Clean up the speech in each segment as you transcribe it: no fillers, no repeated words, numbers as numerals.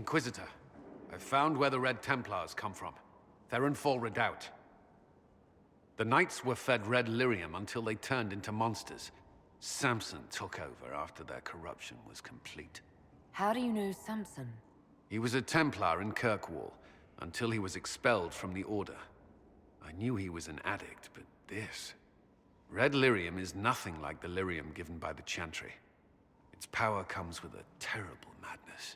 Inquisitor, I've found where the Red Templars come from. Therenfall Redoubt. The Knights were fed red lyrium until they turned into monsters. Samson took over after their corruption was complete. How do you know Samson? He was a Templar in Kirkwall, until he was expelled from the Order. I knew he was an addict, but this... Red lyrium is nothing like the lyrium given by the Chantry. Its power comes with a terrible madness.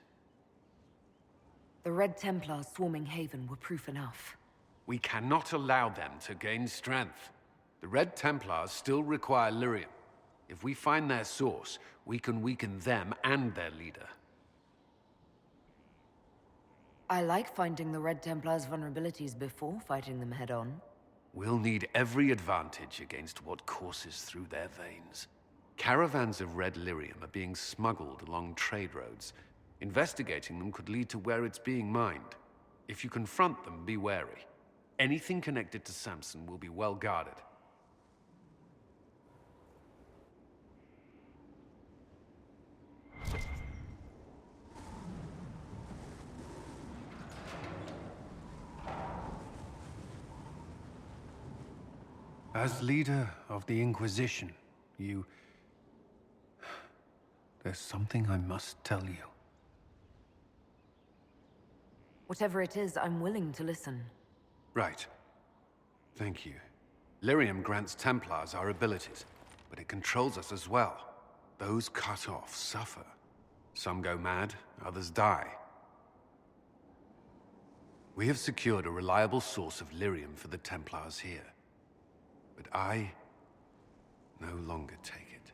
The Red Templars swarming Haven were proof enough. We cannot allow them to gain strength. The Red Templars still require lyrium. If we find their source, we can weaken them and their leader. I like finding the Red Templars' vulnerabilities before fighting them head-on. We'll need every advantage against what courses through their veins. Caravans of red lyrium are being smuggled along trade roads. Investigating them could lead to where it's being mined. If you confront them, be wary. Anything connected to Samson will be well guarded. As leader of the Inquisition, there's something I must tell you. Whatever it is, I'm willing to listen. Right. Thank you. Lyrium grants Templars our abilities, but it controls us as well. Those cut off suffer. Some go mad, others die. We have secured a reliable source of lyrium for the Templars here. But I no longer take it.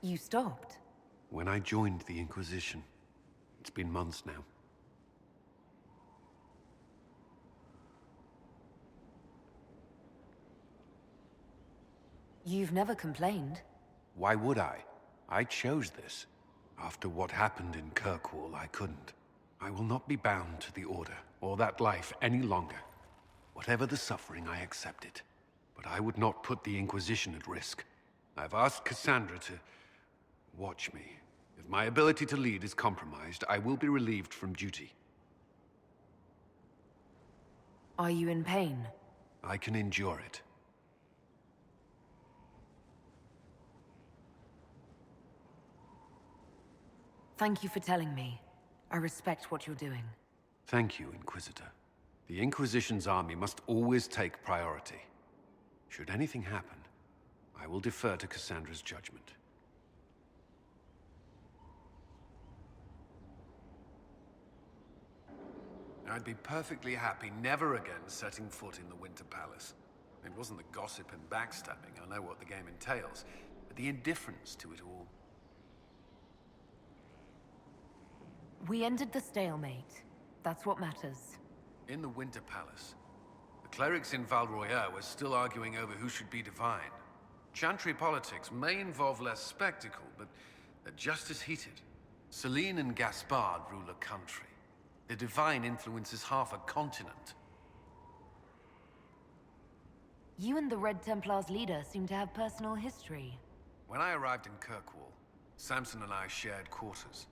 You stopped? When I joined the Inquisition. It's been months now. You've never complained. Why would I? I chose this. After what happened in Kirkwall, I couldn't. I will not be bound to the Order, or that life any longer. Whatever the suffering, I accept it. But I would not put the Inquisition at risk. I've asked Cassandra to watch me. If my ability to lead is compromised, I will be relieved from duty. Are you in pain? I can endure it. Thank you for telling me. I respect what you're doing. Thank you, Inquisitor. The Inquisition's army must always take priority. Should anything happen, I will defer to Cassandra's judgment. I'd be perfectly happy never again setting foot in the Winter Palace. It wasn't the gossip and backstabbing, I know what the game entails, but the indifference to it all. We ended the stalemate. That's what matters. In the Winter Palace, the clerics in Val Royeaux were still arguing over who should be divine. Chantry politics may involve less spectacle, but they're just as heated. Celine and Gaspard rule a country. The divine influences half a continent. You and the Red Templars' leader seem to have personal history. When I arrived in Kirkwall, Samson and I shared quarters.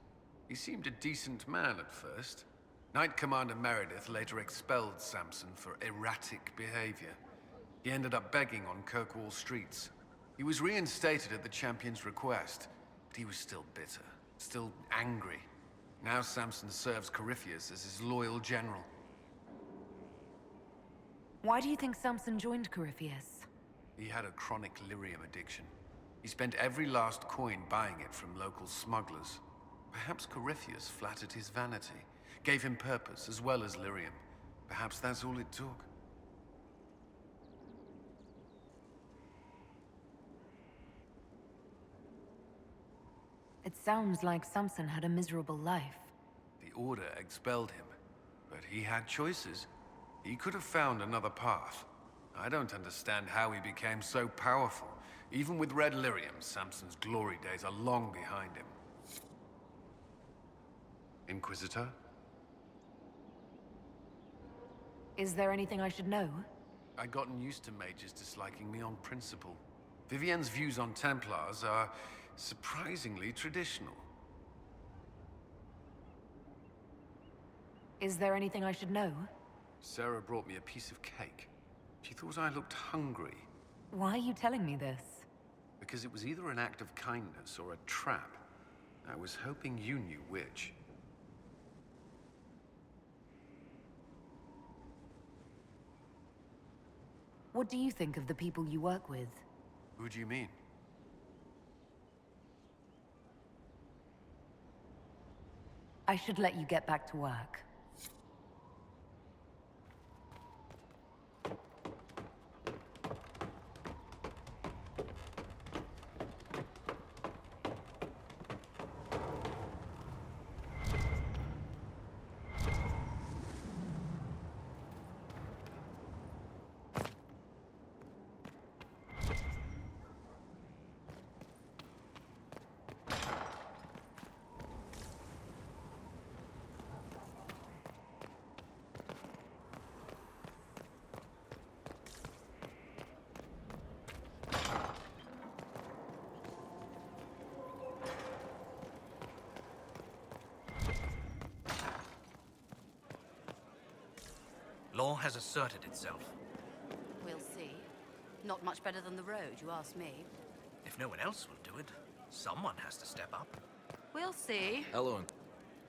He seemed a decent man at first. Knight Commander Meredith later expelled Samson for erratic behavior. He ended up begging on Kirkwall streets. He was reinstated at the Champion's request, but he was still bitter, still angry. Now Samson serves Corypheus as his loyal general. Why do you think Samson joined Corypheus? He had a chronic lyrium addiction. He spent every last coin buying it from local smugglers. Perhaps Corypheus flattered his vanity, gave him purpose as well as lyrium. Perhaps that's all it took. It sounds like Samson had a miserable life. The Order expelled him, but he had choices. He could have found another path. I don't understand how he became so powerful. Even with red lyrium, Samson's glory days are long behind him. Inquisitor? Is there anything I should know? I'd gotten used to mages disliking me on principle. Vivienne's views on Templars are surprisingly traditional. Is there anything I should know? Sarah brought me a piece of cake. She thought I looked hungry. Why are you telling me this? Because it was either an act of kindness or a trap. I was hoping you knew which. What do you think of the people you work with? Who do you mean? I should let you get back to work. Law has asserted itself. We'll see. Not much better than the road, you ask me. If no one else will do it, someone has to step up. We'll see. Hello,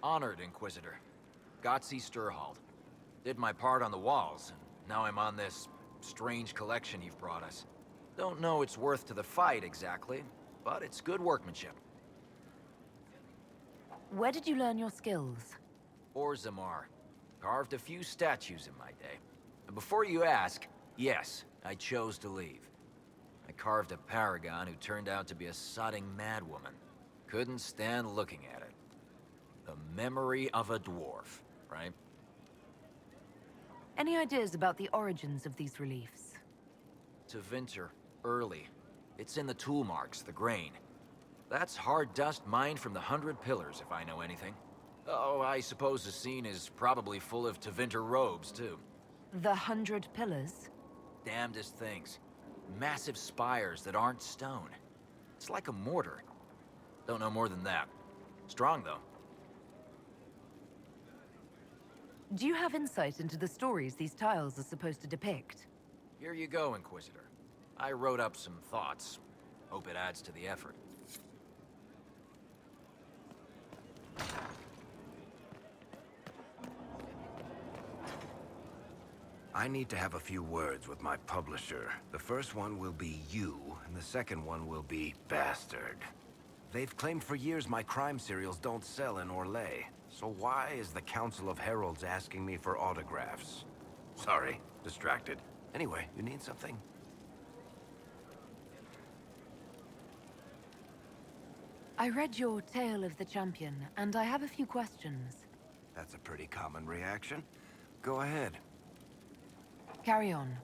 Honored Inquisitor. Gotzi Sturhald. Did my part on the walls, and now I'm on this strange collection you've brought us. Don't know its worth to the fight exactly, but it's good workmanship. Where did you learn your skills? Orzammar. Carved a few statues in my day. And before you ask, yes, I chose to leave. I carved a paragon who turned out to be a sodding madwoman. Couldn't stand looking at it. The memory of a dwarf, right? Any ideas about the origins of these reliefs? Tevinter, early. It's in the tool marks, the grain. That's hard dust mined from the 100 Pillars, if I know anything. Oh, I suppose the scene is probably full of Tevinter robes, too. The 100 Pillars? Damnedest things. Massive spires that aren't stone. It's like a mortar. Don't know more than that. Strong, though. Do you have insight into the stories these tiles are supposed to depict? Here you go, Inquisitor. I wrote up some thoughts. Hope it adds to the effort. I need to have a few words with my publisher. The first one will be you, and the second one will be Bastard. They've claimed for years my crime serials don't sell in Orlais. So why is the Council of Heralds asking me for autographs? Sorry, distracted. Anyway, you need something? I read your Tale of the Champion, and I have a few questions. That's a pretty common reaction. Go ahead. Carry on.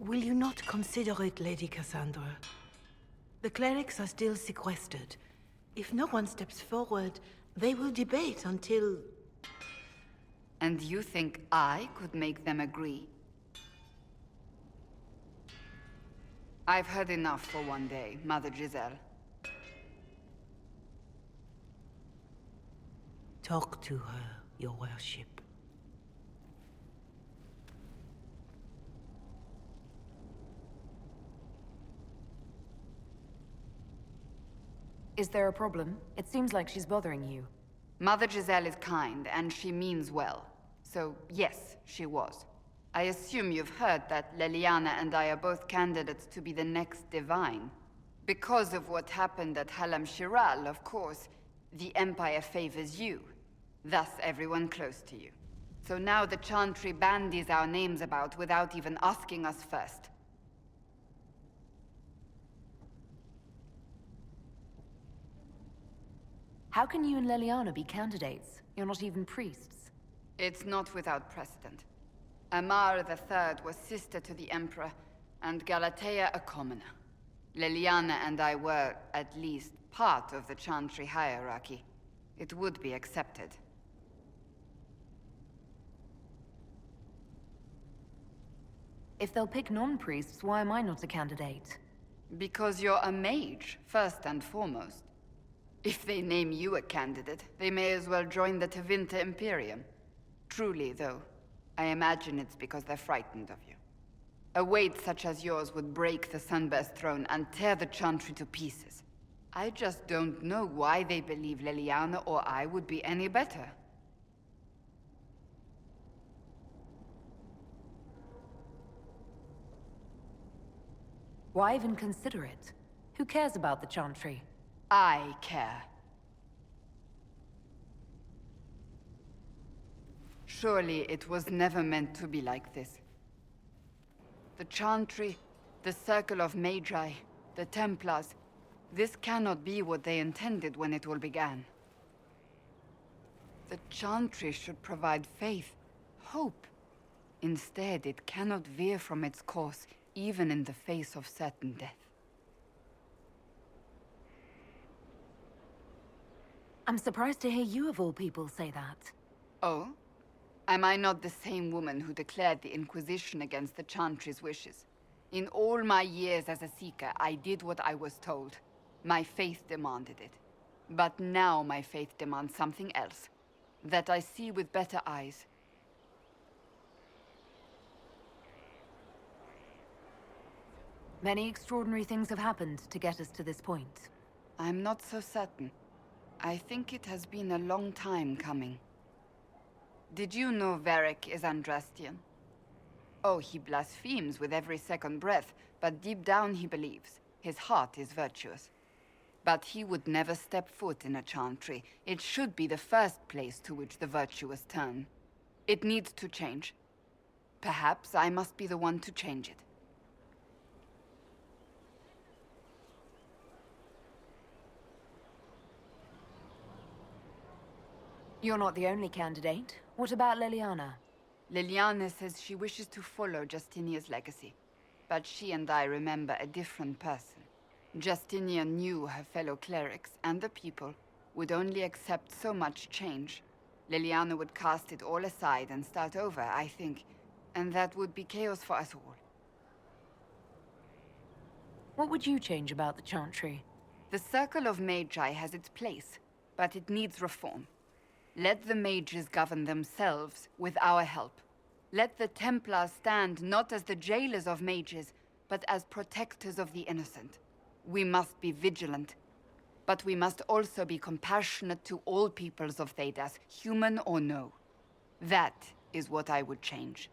Will you not consider it, Lady Cassandra? The clerics are still sequestered. If no one steps forward, they will debate until... And you think I could make them agree? I've heard enough for one day, Mother Giselle. Talk to her, your worship. Is there a problem? It seems like she's bothering you. Mother Giselle is kind, and she means well. So, yes, she was. I assume you've heard that Leliana and I are both candidates to be the next Divine. Because of what happened at Halam Shiral, of course, the Empire favors you. Thus, everyone close to you. So now the Chantry bandies our names about without even asking us first. How can you and Leliana be candidates? You're not even priests. It's not without precedent. Amar III was sister to the Emperor, and Galatea a commoner. Leliana and I were, at least, part of the Chantry hierarchy. It would be accepted. If they'll pick non-priests, why am I not a candidate? Because you're a mage, first and foremost. If they name you a candidate, they may as well join the Tevinter Imperium. Truly, though, I imagine it's because they're frightened of you. A weight such as yours would break the Sunburst throne and tear the Chantry to pieces. I just don't know why they believe Leliana or I would be any better. Why even consider it? Who cares about the Chantry? I care. Surely it was never meant to be like this. The Chantry, the Circle of Magi, the Templars, this cannot be what they intended when it all began. The Chantry should provide faith, hope. Instead, it cannot veer from its course, even in the face of certain death. I'm surprised to hear you of all people say that. Oh? Am I not the same woman who declared the Inquisition against the Chantry's wishes? In all my years as a Seeker, I did what I was told. My faith demanded it. But now my faith demands something else. That I see with better eyes. Many extraordinary things have happened to get us to this point. I'm not so certain. I think it has been a long time coming. Did you know Varric is Andrastian? Oh, he blasphemes with every second breath, but deep down he believes. His heart is virtuous. But he would never step foot in a Chantry. It should be the first place to which the virtuous turn. It needs to change. Perhaps I must be the one to change it. You're not the only candidate. What about Leliana? Leliana says she wishes to follow Justinia's legacy. But she and I remember a different person. Justinia knew her fellow clerics and the people would only accept so much change. Leliana would cast it all aside and start over, I think. And that would be chaos for us all. What would you change about the Chantry? The Circle of Magi has its place, but it needs reform. Let the mages govern themselves with our help. Let the Templars stand not as the jailers of mages, but as protectors of the innocent. We must be vigilant, but we must also be compassionate to all peoples of Thedas, human or no. That is what I would change.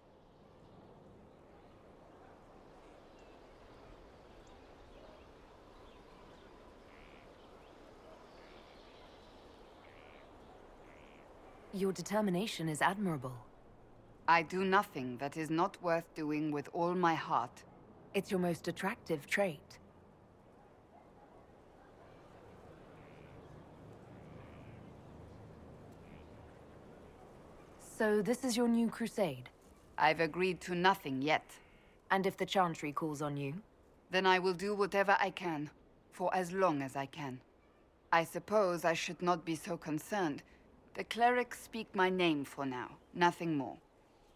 Your determination is admirable. I do nothing that is not worth doing with all my heart. It's your most attractive trait. So this is your new crusade? I've agreed to nothing yet. And if the Chantry calls on you? Then I will do whatever I can, for as long as I can. I suppose I should not be so concerned. The clerics speak my name for now, nothing more.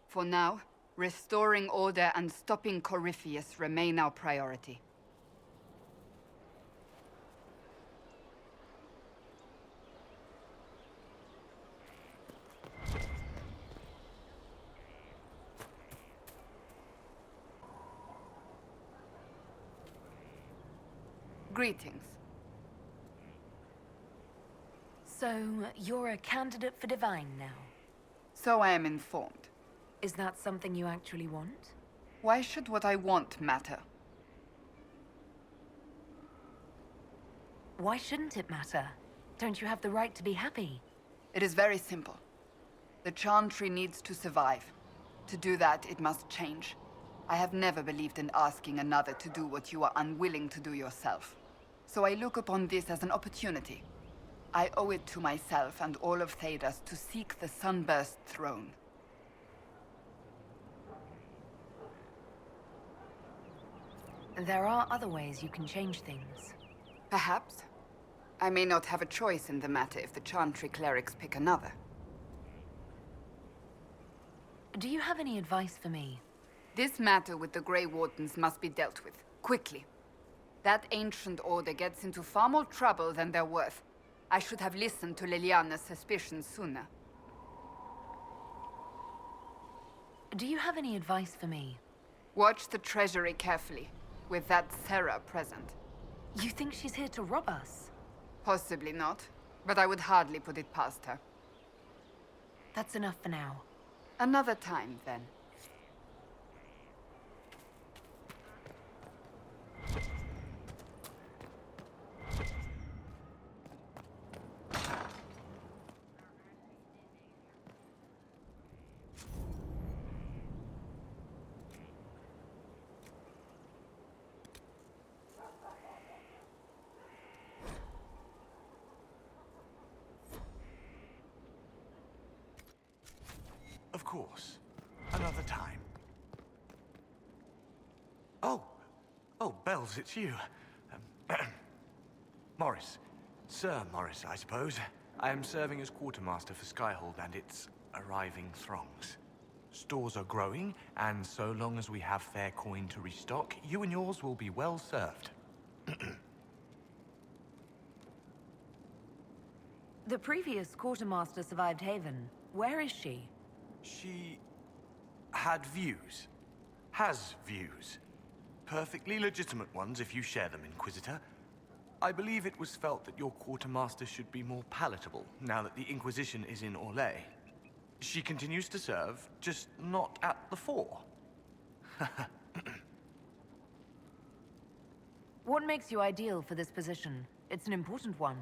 For now, restoring order and stopping Corypheus remain our priority. Greetings. So, you're a candidate for Divine now? So I am informed. Is that something you actually want? Why should what I want matter? Why shouldn't it matter? Don't you have the right to be happy? It is very simple. The Chantry needs to survive. To do that, it must change. I have never believed in asking another to do what you are unwilling to do yourself. So I look upon this as an opportunity. I owe it to myself and all of Thedas to seek the Sunburst throne. There are other ways you can change things. Perhaps. I may not have a choice in the matter if the Chantry clerics pick another. Do you have any advice for me? This matter with the Grey Wardens must be dealt with, quickly. That ancient order gets into far more trouble than they're worth. I should have listened to Liliana's suspicions sooner. Do you have any advice for me? Watch the treasury carefully, with that Sarah present. You think she's here to rob us? Possibly not, but I would hardly put it past her. That's enough for now. Another time, then. Of course. Another time. Oh! Oh, Bells, it's you. Morris. Sir Morris, I suppose. I am serving as quartermaster for Skaihold and its arriving throngs. Stores are growing, and so long as we have fair coin to restock, you and yours will be well served. The previous quartermaster survived Haven. Where is she? She had views. Has views. Perfectly legitimate ones if you share them, Inquisitor. I believe it was felt that your quartermaster should be more palatable now that the Inquisition is in Orlais. She continues to serve, just not at the fore. What makes you ideal for this position? It's an important one.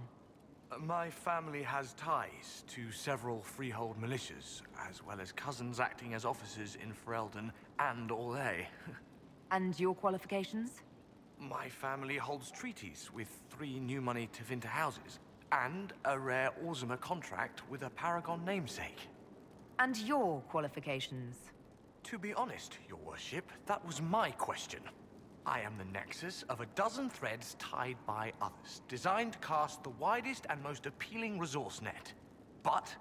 My family has ties to several freehold militias, as well as cousins acting as officers in Ferelden and Orlais. And your qualifications? My family holds treaties with 3 new money Tevinter houses, and a rare Orzuma contract with a Paragon namesake. And your qualifications? To be honest, your worship, that was my question. I am the nexus of a dozen threads tied by others, designed to cast the widest and most appealing resource net. But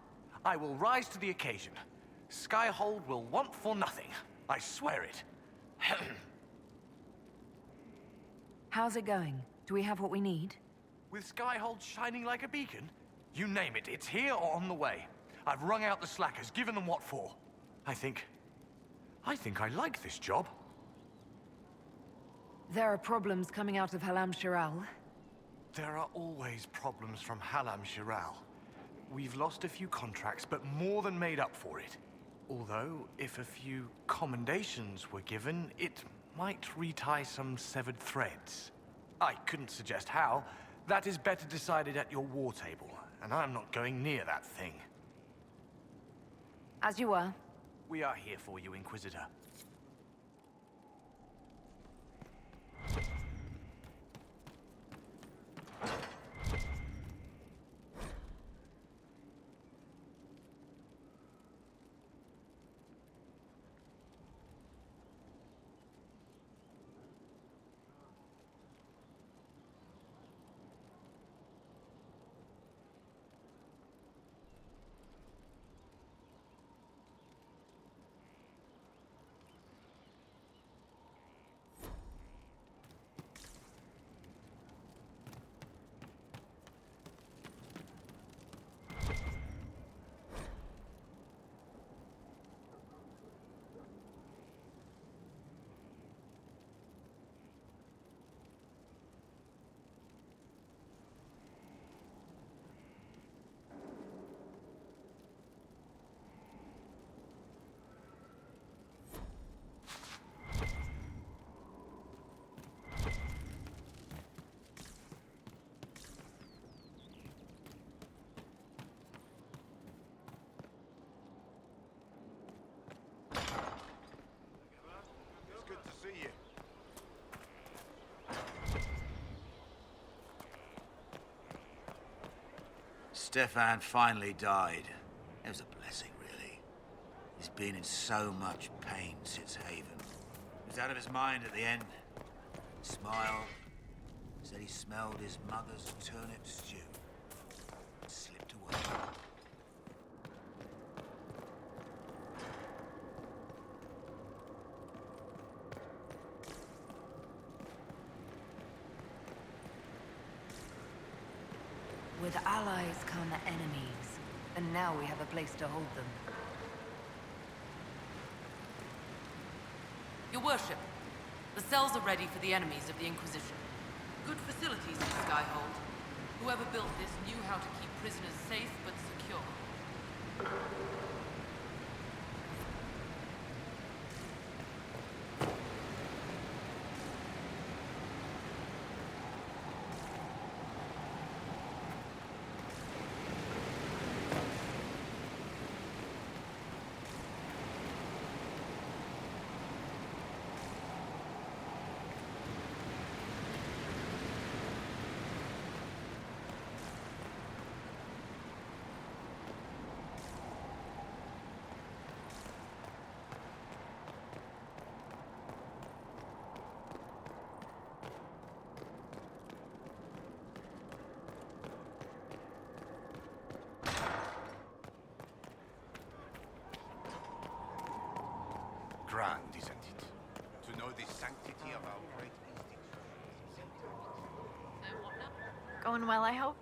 I will rise to the occasion. Skaihold will want for nothing. I swear it. How's it going? Do we have what we need? With Skaihold shining like a beacon? You name it, it's here or on the way. I've wrung out the slackers, given them what for. I think I like this job. There are problems coming out of Halam Shiral. There are always problems from Halam Shiral. We've lost a few contracts, but more than made up for it. Although, if a few commendations were given, it might retie some severed threads. I couldn't suggest how. That is better decided at your war table, and I'm not going near that thing. As you were. We are here for you, Inquisitor. Stefan finally died. It was a blessing, really. He's been in so much pain since Haven. He was out of his mind at the end. Smiled. Said he smelled his mother's turnip stew. Slipped away. With allies come enemies, and now we have a place to hold them. Your worship, the cells are ready for the enemies of the Inquisition. Good facilities in Skyhold. Whoever built this knew how to keep prisoners safe but secure. Grand, isn't it? To know the sanctity of our great institution. Going well, I hope?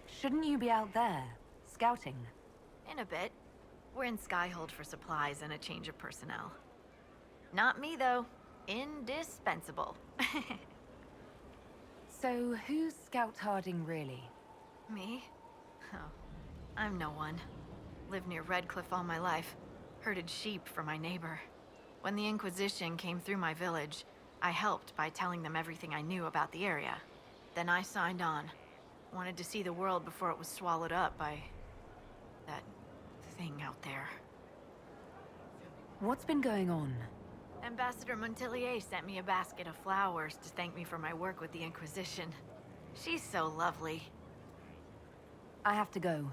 Shouldn't you be out there, scouting? In a bit. We're in Skyhold for supplies and a change of personnel. Not me, though. Indispensable. So, who's Scout Harding really? Me? Oh, I'm no one. Lived near Redcliffe all my life. Herded sheep for my neighbor. When the Inquisition came through my village, I helped by telling them everything I knew about the area. Then I signed on. Wanted to see the world before it was swallowed up by that thing out there. What's been going on? Ambassador Montelier sent me a basket of flowers to thank me for my work with the Inquisition. She's so lovely. I have to go.